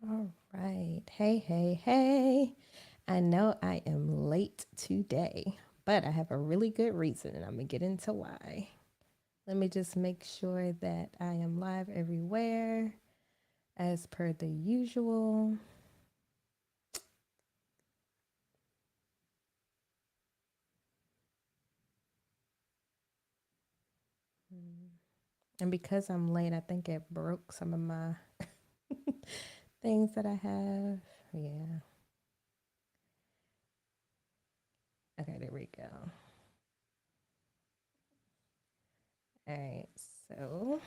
All right. Hey, hey, hey. I know I am late today, but I have a really good reason and I'm going to get into why. Let me just make sure that I am live everywhere as per the usual. And because I'm late, I think it broke some of my things that I have. Yeah. Okay, there we go. All right. So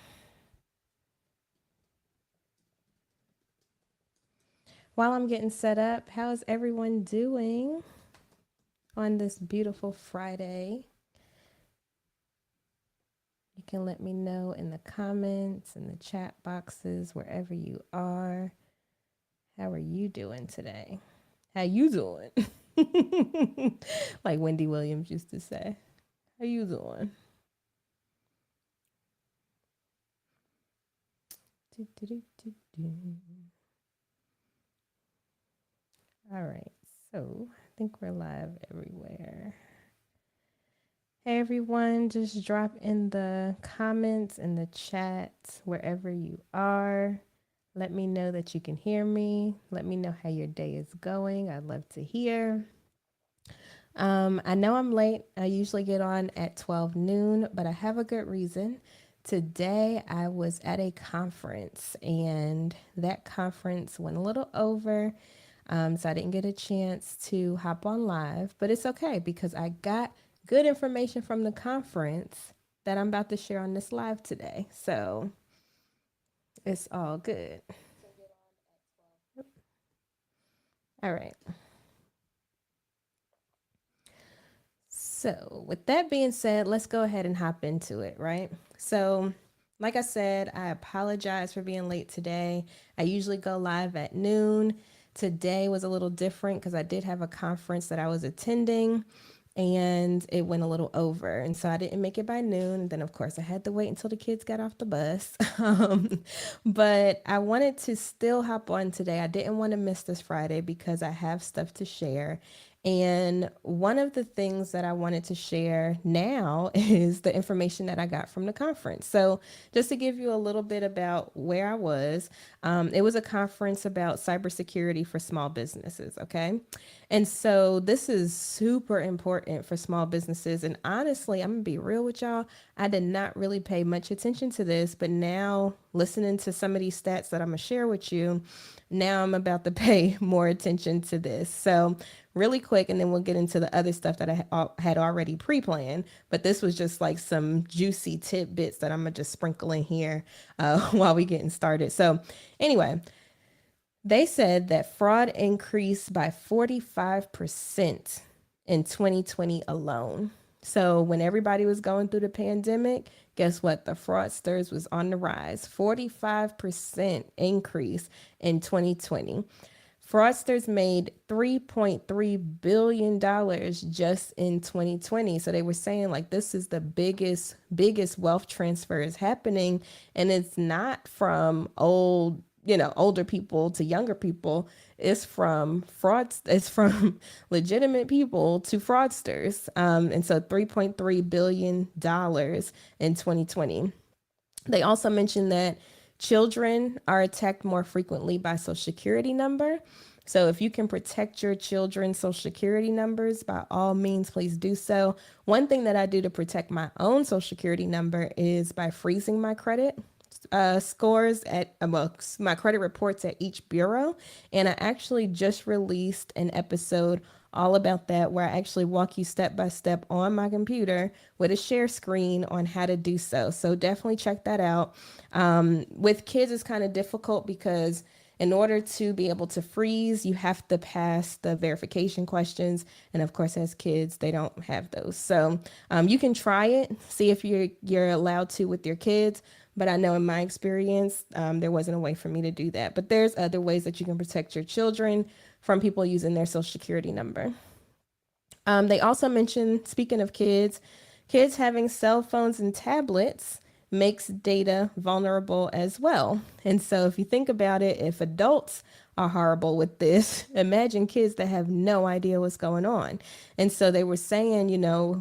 while I'm getting set up, how's everyone doing on this beautiful Friday? You can let me know in the comments, in the chat boxes, wherever you are. How are you doing today? How you doing? Like Wendy Williams used to say. How you doing? Do, do, do, do, do. All right. So I think we're live everywhere. Hey everyone, just drop in the comments in the chat wherever you are. Let me know that you can hear me. Let me know how your day is going. I'd love to hear. I know I'm late. I usually get on at 12 noon, but I have a good reason. Today I was at a conference and that conference went a little over. So I didn't get a chance to hop on live, but it's okay because I got good information from the conference that I'm about to share on this live today. So it's all good. All right. So, with that being said, let's go ahead and hop into it, right? So, like I said, I apologize for being late today. I usually go live at noon. Today was a little different because I did have a conference that I was attending and it went a little over. And so I didn't make it by noon. And then, of course, I had to wait until the kids got off the bus. But I wanted to still hop on today. I didn't want to miss this Friday because I have stuff to share. And one of the things that I wanted to share now is the information that I got from the conference. So, just to give you a little bit about where I was, it was a conference about cybersecurity for small businesses. Okay. And so, this is super important for small businesses. And honestly, I'm going to be real with y'all. I did not really pay much attention to this, but now listening to some of these stats that I'm going to share with you, now I'm about to pay more attention to this. So, really quick, and then we'll get into the other stuff that I had already pre planned. But this was just like some juicy tidbits that I'm going to just sprinkle in here while we getting started. So, anyway, they said that fraud increased by 45% in 2020 alone. So when everybody was going through the pandemic, guess what? The fraudsters was on the rise. 45% increase in 2020. Fraudsters made $3.3 billion just in 2020. So they were saying like this is the biggest wealth transfer is happening, and it's not from older people to younger people. It's from frauds. It's from legitimate people to fraudsters. And so $3.3 billion in 2020. They also mentioned that children are attacked more frequently by social security number. So if you can protect your children's social security numbers, by all means, please do so. One thing that I do to protect my own social security number is by freezing my credit scores at my credit reports at each bureau. And I actually just released an episode all about that where I actually walk you step by step on my computer with a share screen on how to do so. So definitely check that out. With kids, it's kind of difficult because in order to be able to freeze, you have to pass the verification questions. And of course, as kids, they don't have those. So you can try it, see if you're allowed to with your kids. But I know in my experience, there wasn't a way for me to do that. But there's other ways that you can protect your children from people using their social security number. They also mentioned, speaking of kids, kids having cell phones and tablets makes data vulnerable as well. And so if you think about it, if adults are horrible with this. Imagine kids that have no idea what's going on. And so they were saying,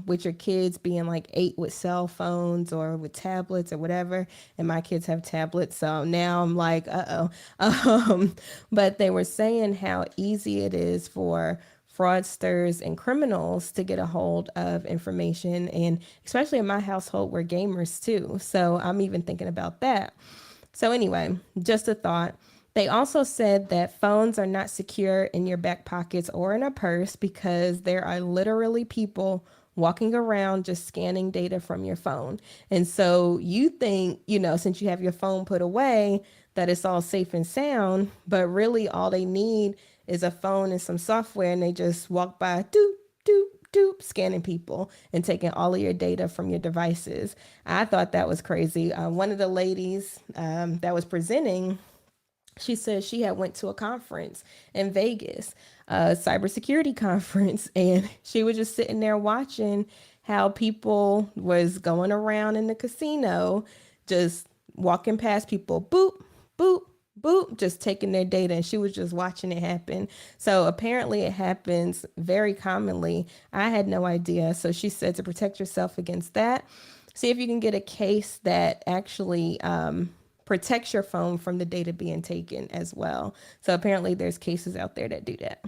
with your kids being like 8 with cell phones or with tablets or whatever, and my kids have tablets. So now I'm like, uh-oh. But they were saying how easy it is for fraudsters and criminals to get a hold of information. And especially in my household, we're gamers too. So I'm even thinking about that. So, anyway, just a thought. They also said that phones are not secure in your back pockets or in a purse because there are literally people walking around just scanning data from your phone. And so you think, since you have your phone put away, that it's all safe and sound, but really all they need is a phone and some software, and they just walk by, doop, doop, doop, scanning people and taking all of your data from your devices. I thought that was crazy. One of the ladies that was presenting, she said she had went to a conference in Vegas, a cybersecurity conference, and she was just sitting there watching how people was going around in the casino, just walking past people, boop, boop, boop, just taking their data, and she was just watching it happen. So apparently it happens very commonly. I had no idea. So she said to protect yourself against that, see if you can get a case that actually protects your phone from the data being taken as well. So apparently there's cases out there that do that.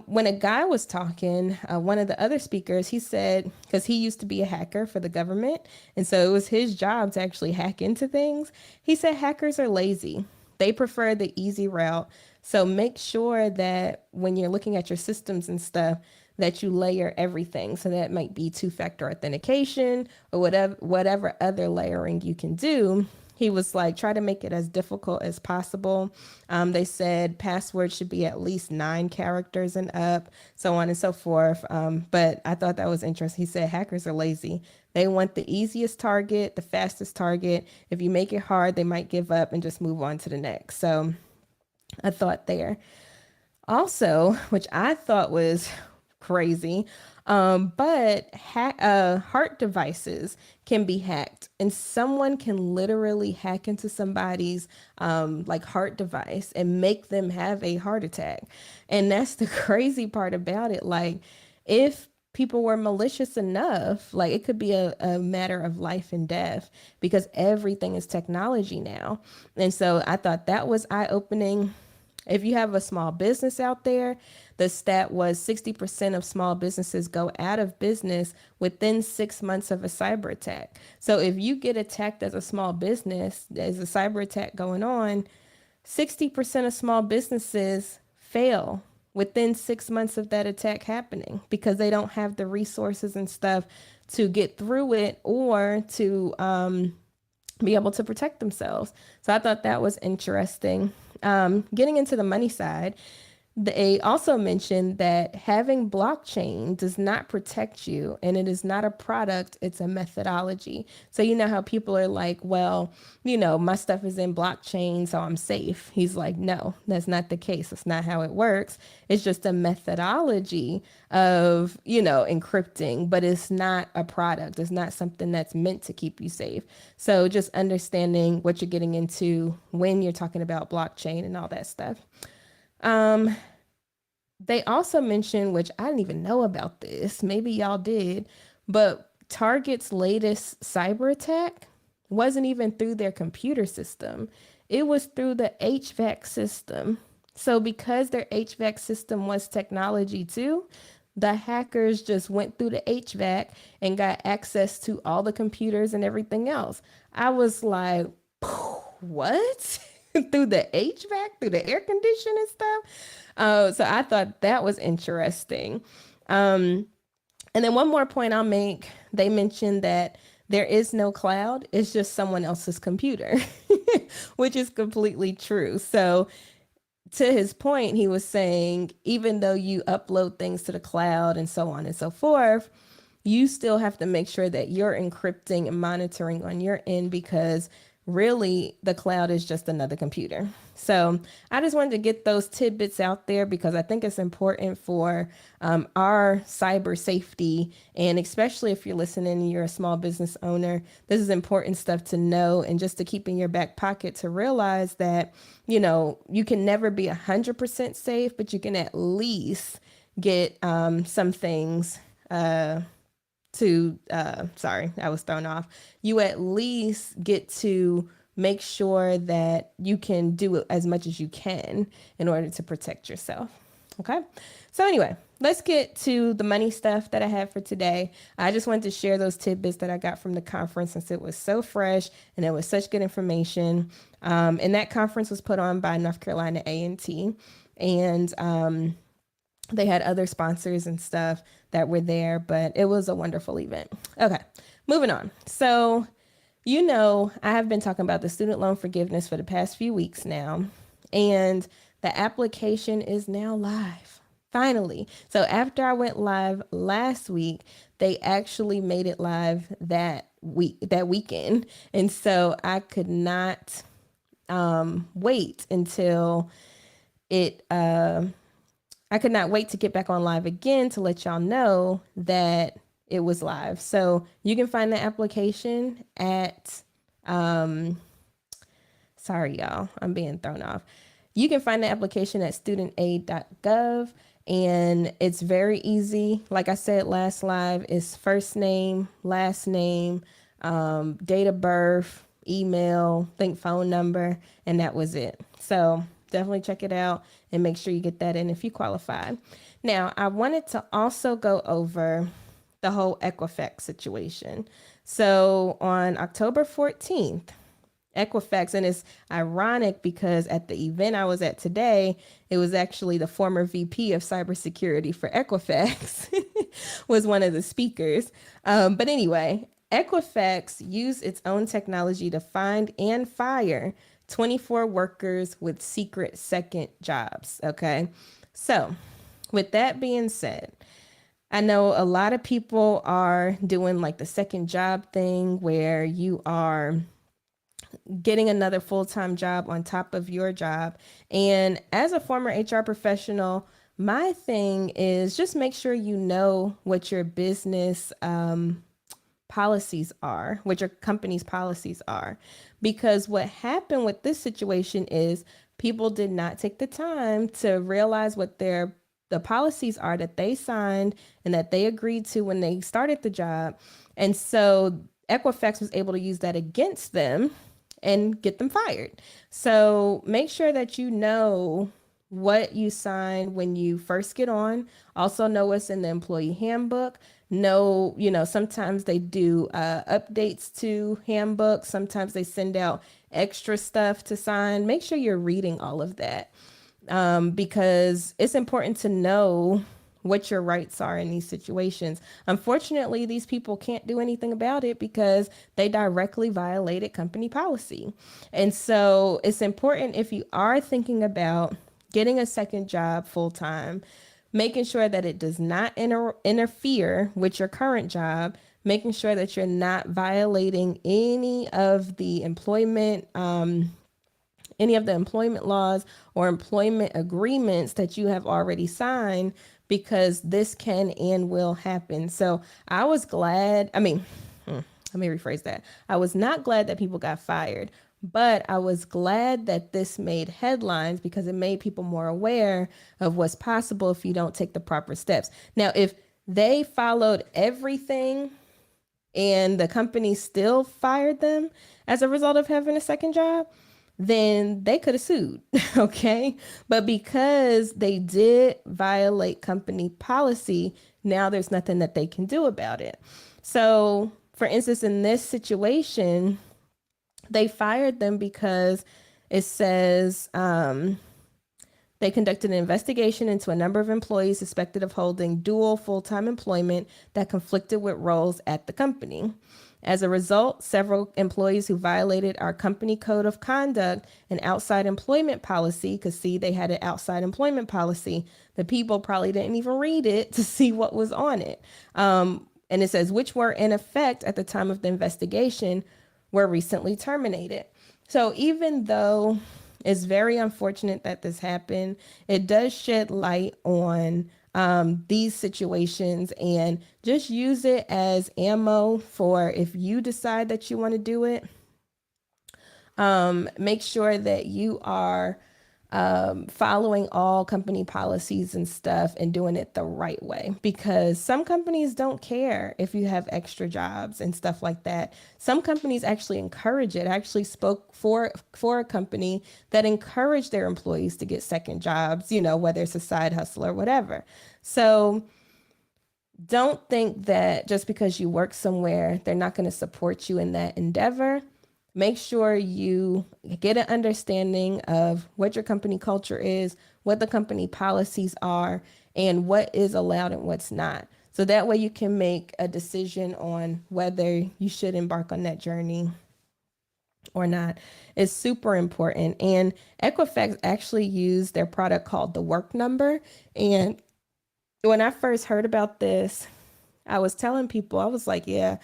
When a guy was talking, one of the other speakers, he said, because he used to be a hacker for the government, and so it was his job to actually hack into things. He said hackers are lazy. They prefer the easy route. So make sure that when you're looking at your systems and stuff, that you layer everything. So that might be two-factor authentication or whatever other layering you can do. He was like, try to make it as difficult as possible. They said passwords should be at least 9 characters and up, so on and so forth. But I thought that was interesting. He said hackers are lazy. They want the easiest target, the fastest target. If you make it hard, they might give up and just move on to the next. So a thought there. Also, which I thought was crazy, but heart devices can be hacked, and someone can literally hack into somebody's like heart device and make them have a heart attack. And that's the crazy part about it. Like, if people were malicious enough, like it could be a matter of life and death because everything is technology now. And so I thought that was eye-opening. If you have a small business out there, the stat was 60% of small businesses go out of business within 6 months of a cyber attack. So if you get attacked as a small business, there's a cyber attack going on, 60% of small businesses fail within 6 months of that attack happening because they don't have the resources and stuff to get through it or to be able to protect themselves. So I thought that was interesting. Getting into the money side, they also mentioned that having blockchain does not protect you, and it is not a product, it's a methodology. So you know how people are like, well, my stuff is in blockchain, so I'm safe. He's like, no, that's not the case. That's not how it works. It's just a methodology of, encrypting, but it's not a product. It's not something that's meant to keep you safe. So just understanding what you're getting into when you're talking about blockchain and all that stuff. They also mentioned, which I didn't even know about this, maybe y'all did, but Target's latest cyber attack wasn't even through their computer system. It was through the HVAC system. So because their HVAC system was technology too, the hackers just went through the HVAC and got access to all the computers and everything else. I was like, what? Through the HVAC, through the air conditioning and stuff. So I thought that was interesting. And then one more point I'll make, they mentioned that there is no cloud, it's just someone else's computer, which is completely true. So to his point, he was saying, even though you upload things to the cloud and so on and so forth, you still have to make sure that you're encrypting and monitoring on your end because really the cloud is just another computer. So I just wanted to get those tidbits out there because I think it's important for our cyber safety. And especially if you're listening and you're a small business owner, this is important stuff to know and just to keep in your back pocket to realize that, you can never be 100% safe, but you can at least get some things sorry, I was thrown off. You at least get to make sure that you can do as much as you can in order to protect yourself. Okay. So anyway, let's get to the money stuff that I have for today. I just wanted to share those tidbits that I got from the conference since it was so fresh and it was such good information. And that conference was put on by North Carolina A&T, and they had other sponsors and stuff that were there, but it was a wonderful event. Okay, moving on. So, I have been talking about the student loan forgiveness for the past few weeks now, and the application is now live. Finally. So after I went live last week, they actually made it live that weekend. And so I could not wait until it I could not wait to get back on live again to let y'all know that it was live. So you can find the application at, sorry, y'all, I'm being thrown off. You can find the application at studentaid.gov, and it's very easy. Like I said, last live is first name, last name, date of birth, email, think phone number, and that was it. So definitely check it out and make sure you get that in if you qualify. Now, I wanted to also go over the whole Equifax situation. So on October 14th, Equifax, and it's ironic because at the event I was at today, it was actually the former VP of cybersecurity for Equifax was one of the speakers. But anyway, Equifax used its own technology to find and fire 24 workers with secret second jobs. Okay. So with that being said, I know a lot of people are doing like the second job thing where you are getting another full-time job on top of your job. And as a former HR professional, my thing is just make sure you know what your business policies are, what your company's policies are. Because what happened with this situation is people did not take the time to realize what the policies are that they signed and that they agreed to when they started the job. And so Equifax was able to use that against them and get them fired. So make sure that you know what you sign when you first get on. Also know what's in the employee handbook. Know, sometimes they do updates to handbooks. Sometimes they send out extra stuff to sign. Make sure you're reading all of that because it's important to know what your rights are in these situations. Unfortunately, these people can't do anything about it because they directly violated company policy. And so it's important, if you are thinking about getting a second job full time, making sure that it does not interfere with your current job, making sure that you're not violating any of the employment laws or employment agreements that you have already signed, because this can and will happen. So I was glad. Let me rephrase that. I was not glad that people got fired, but I was glad that this made headlines because it made people more aware of what's possible if you don't take the proper steps. Now, if they followed everything and the company still fired them as a result of having a second job, then they could have sued. Okay. But because they did violate company policy, now there's nothing that they can do about it. So, for instance, in this situation, they fired them because it says they conducted an investigation into a number of employees suspected of holding dual full-time employment that conflicted with roles at the company. As a result, several employees who violated our company code of conduct and outside employment policy, because see, they had an outside employment policy. The people probably didn't even read it to see what was on it. And it says, which were in effect at the time of the investigation, were recently terminated. So even though it's very unfortunate that this happened, it does shed light on these situations, and just use it as ammo for if you decide that you want to do it. Make sure that you are following all company policies and stuff and doing it the right way, because some companies don't care if you have extra jobs and stuff like that. Some companies actually encourage it. I actually spoke for a company that encouraged their employees to get second jobs, whether it's a side hustle or whatever. So don't think that just because you work somewhere, they're not going to support you in that endeavor. Make sure you get an understanding of what your company culture is, what the company policies are, and what is allowed and what's not. So that way you can make a decision on whether you should embark on that journey or not. Is super important. And Equifax actually used their product called the Work Number. And when I first heard about this, I was telling people, I was like, yeah,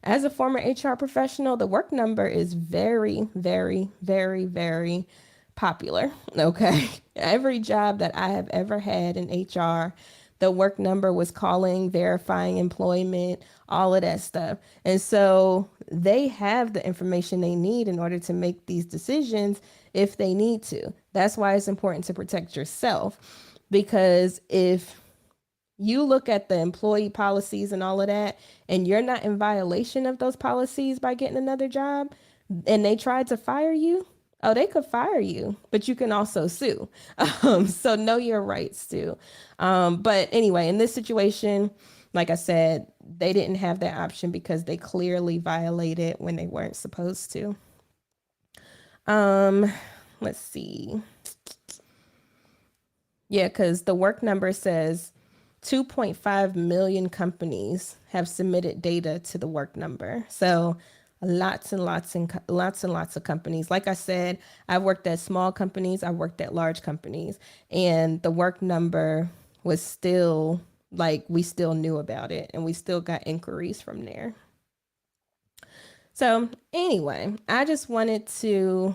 as a former HR professional, the Work Number is very, very, very, very popular. Okay. Every job that I have ever had in HR, the Work Number was calling, verifying employment, all of that stuff. And so they have the information they need in order to make these decisions if they need to. That's why it's important to protect yourself, because if you look at the employee policies and all of that, and you're not in violation of those policies by getting another job, and they tried to fire you, oh, they could fire you, but you can also sue. So know your rights too. But anyway, in this situation, like I said, they didn't have that option because they clearly violated when they weren't supposed to. Let's see. Yeah, because the Work Number says 2.5 million companies have submitted data to the Work Number. So lots and lots of companies. Like I said, I've worked at small companies, I've worked at large companies, and the Work Number was still like, we still knew about it and we still got inquiries from there. So anyway, I just wanted to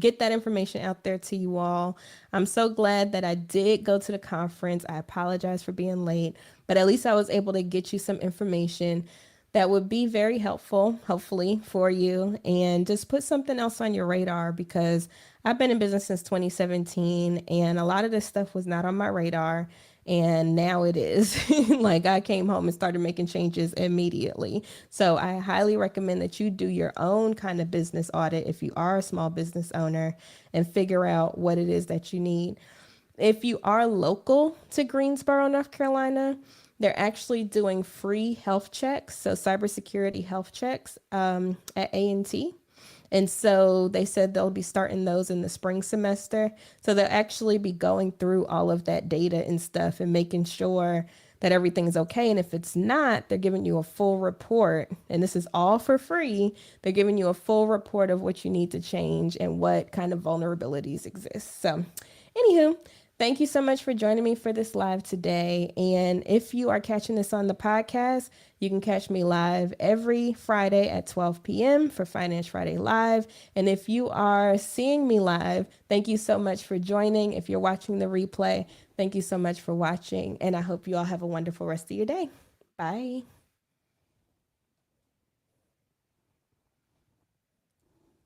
get that information out there to you all. I'm so glad that I did go to the conference. I apologize for being late, but at least I was able to get you some information that would be very helpful, hopefully, for you, and just put something else on your radar, because I've been in business since 2017 and a lot of this stuff was not on my radar. And now it is. Like, I came home and started making changes immediately. So I highly recommend that you do your own kind of business audit if you are a small business owner, and figure out what it is that you need. If you are local to Greensboro, North Carolina, they're actually doing free health checks, so cybersecurity health checks at A&T. And so they said they'll be starting those in the spring semester. So they'll actually be going through all of that data and stuff and making sure that everything's okay. And if it's not, they're giving you a full report. And this is all for free. They're giving you a full report of what you need to change and what kind of vulnerabilities exist. So, anywho, thank you so much for joining me for this live today. And if you are catching this on the podcast, you can catch me live every Friday at 12 p.m. for Finance Friday Live. And if you are seeing me live, thank you so much for joining. If you're watching the replay, thank you so much for watching. And I hope you all have a wonderful rest of your day. Bye.